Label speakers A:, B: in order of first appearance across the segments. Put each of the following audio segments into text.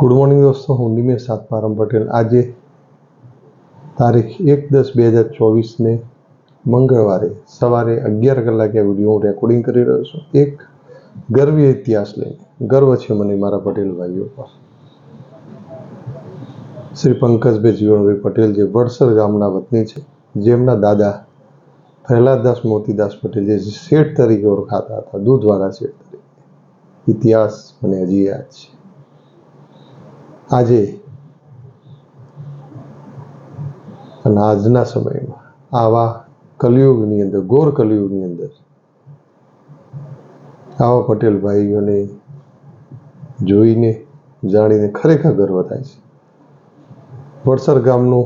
A: Good morning દોસ્તો, હું નિમેશ આત્મારામ પટેલ. આજે તારીખ 1/10/2024 મંગળવારે સવારે 11 કલાકે આ વિડીયો હું રેકોર્ડિંગ કરી રહ્યો છું. એક ગર્વીય ઇતિહાસ લઈને ગર્વ છે મને મારા પટેલ ભાઈઓ પર. શ્રી પંકજભાઈ જીવણભાઈ પટેલ, જે વડસર ગામના વતની છે, જેમના દાદા પ્રહલાદદાસ મોતીદાસ પટેલ જે શેઠ તરીકે ઓળખાતા હતા, દૂધવાળા શેઠ તરીકે. ઇતિહાસ મને હજી યાદ છે. આજે અને આજના સમયમાં આવા કલિયુગની અંદર, ઘોર કલિયુગની અંદર આવા પટેલ ભાઈઓને જોઈને જાણીને ખરેખર ગર્વ થાય છે. વડસર ગામનું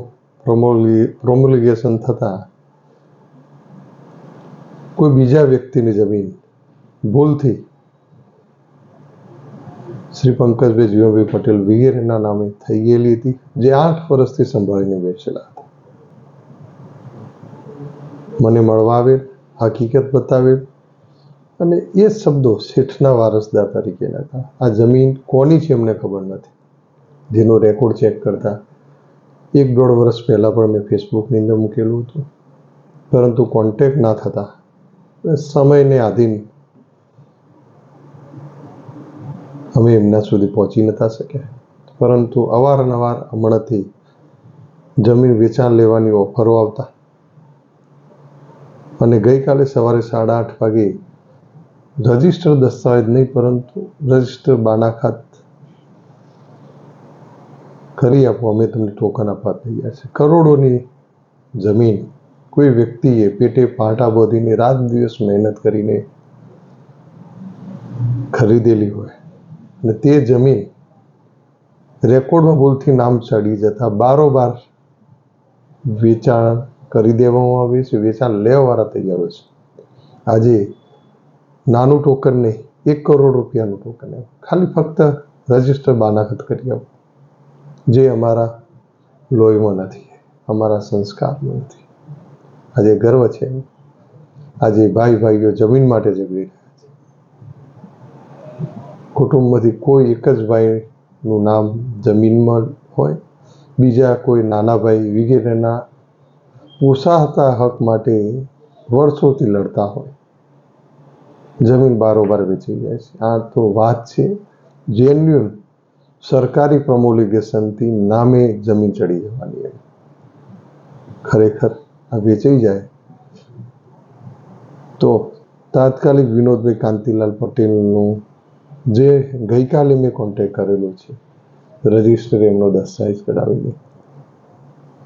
A: પ્રોમોલિગેશન થતાં કોઈ બીજા વ્યક્તિની જમીન ભૂલથી શ્રી પંકજભાઈ જીવણભાઈ પટેલ વગેરેના નામે થઈ ગયેલી હતી, જે 8 વર્ષથી સંભાળીને બેસેલા હતા. મને મળવા આવેલ, હકીકત બતાવેલ અને એ શબ્દો શેઠના વારસદાર તરીકેના હતા. આ જમીન કોની છે એમને ખબર નથી, જેનો રેકોર્ડ ચેક કરતા 1-1.5 વર્ષ પહેલાં પણ મેં ફેસબુકની અંદર મૂકેલું હતું, પરંતુ કોન્ટેક્ટ ના થતા સમયને આધીન અમે એમના સુધી પહોંચી નતા શક્યા. પરંતુ અવારનવાર હમણાંથી જમીન વેચાણ લેવાની ઓફરો આવતા અને ગઈકાલે સવારે 8:30 વાગે રજિસ્ટર દસ્તાવેજ નહીં પરંતુ રજિસ્ટર બાનાખાત કરી આપો, અમે તમને ટોકન આપવા તૈયાર છે. કરોડોની જમીન કોઈ વ્યક્તિએ પેટે પાટા બાંધીને રાત દિવસ મહેનત કરીને ખરીદેલી હોય અને તે જમીન રેકોર્ડમાં ભૂલથી નામ ચડી જતા બારોબાર વેચાણ કરી દેવામાં આવે છે. વેચાણ લેવાવાળા તૈયાર હોય છે. આજે નાનું ટોકન નહીં, 1 કરોડ રૂપિયાનું ટોકન આપો, ખાલી ફક્ત રજિસ્ટર બાનાખત કરી આપો, જે અમારા લોહીમાં નથી, અમારા સંસ્કારમાં નથી. આજે ગર્વ છે. આજે ભાઈઓ જમીન માટે ઝઘડી રહ્યા છે. કુટુંબમાંથી કોઈ એક જ ભાઈનું નામ જમીનમાં હોય, બીજા કોઈ નાના ભાઈ વગેરેના પોસાતા હક માટે વર્ષોથી લડતા હોય, જમીન બારોબાર વેચી જાય છે. આ તો વાત છે જેન્યુઅન સરકારી પ્રમોલિગેશનથી નામે જમીન ચડી જવાની. ખરેખર આ વેચાઈ જાય તો તાત્કાલિક વિનોદભાઈ કાંતિલાલ પટેલનું, જે ગઈકાલે મેં કોન્ટેક્ટ કરેલો છે, રજિસ્ટર એમનો દસ્તાવેજ કરાવીને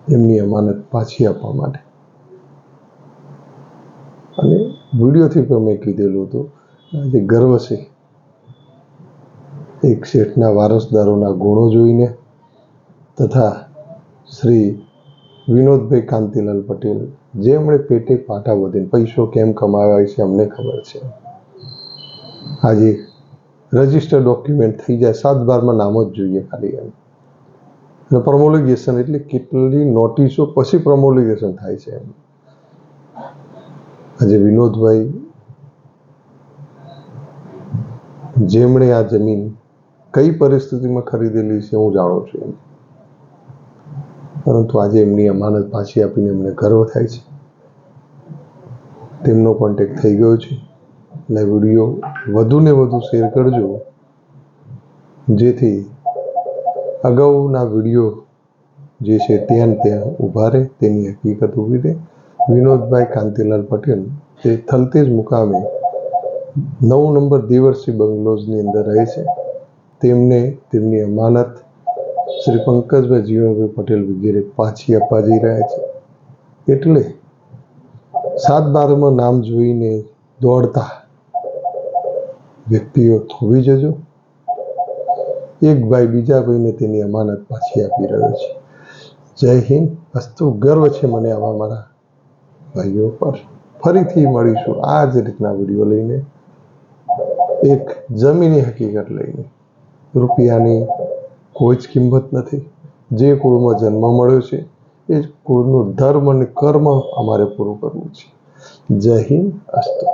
A: એમની અમાનત પાછી આપવા માટે. અને વિડીયોથી પણ મેં કીધેલું હતું, આજે ગર્વ છે એક શેઠના વારસદારોના ગુણો જોઈને, તથા શ્રી વિનોદભાઈ કાંતિલાલ પટેલ, જેમણે પેટે પાટા બાંધીને પૈસો કેમ કમાવાય છે અમને ખબર છે. આજે રજિસ્ટર ડોક્યુમેન્ટ થઈ જાય, 7/12માં નામ જ જોઈએ ખાલી એમ. અને પ્રમોલિગેશન એટલે કેટલી નોટિસો પછી પ્રમોલિગેશન થાય છે એમ. આજે વિનોદભાઈ, જેમણે આ જમીન કઈ પરિસ્થિતિમાં ખરીદેલી છે હું જાણું છું, પરંતુ આજે એમની અમાનત પાછી આપીને એમને ગર્વ થાય છે. તેમનો કોન્ટેક્ટ થઈ ગયો છે. એટલે વિડીયો વધુને વધુ શેર કરજો, જેથી અગાઉના વિડીયો જે છે ત્યાં ઊભા રહે, તેની હકીકત ઊભી રહે. વિનોદભાઈ કાંતિલાલ પટેલ જે થલતેજ મુકામે 9 નંબર દેવરસિંહ બંગલોઝની અંદર રહે છે, તેમને તેમની અમાનત શ્રી પંકજભાઈ જીવણભાઈ પટેલ વગેરે પાછી આપવા જઈ રહ્યા છે. એટલે 7/12માં નામ જોઈને દોડતા વ્યક્તિઓ થોભી જજો. એક ભાઈ બીજા ભાઈને તેની અમાનત પાછી આપી રહ્યો છે. જય હિન્દ. અસ્તુ. ગર્વ છે મને આવા મારા ભાઈઓ પર. ફરીથી મળીશું આ જ રીતના વિડીયો લઈને, એક જમીની હકીકત લઈને. રૂપિયાની કોઈ જ કિંમત નથી. જે કુળમાં જન્મ મળ્યો છે એ જ કુળનું ધર્મ અને કર્મ અમારે પૂરું કરવું છે. જય હિન્દ. અસ્તુ.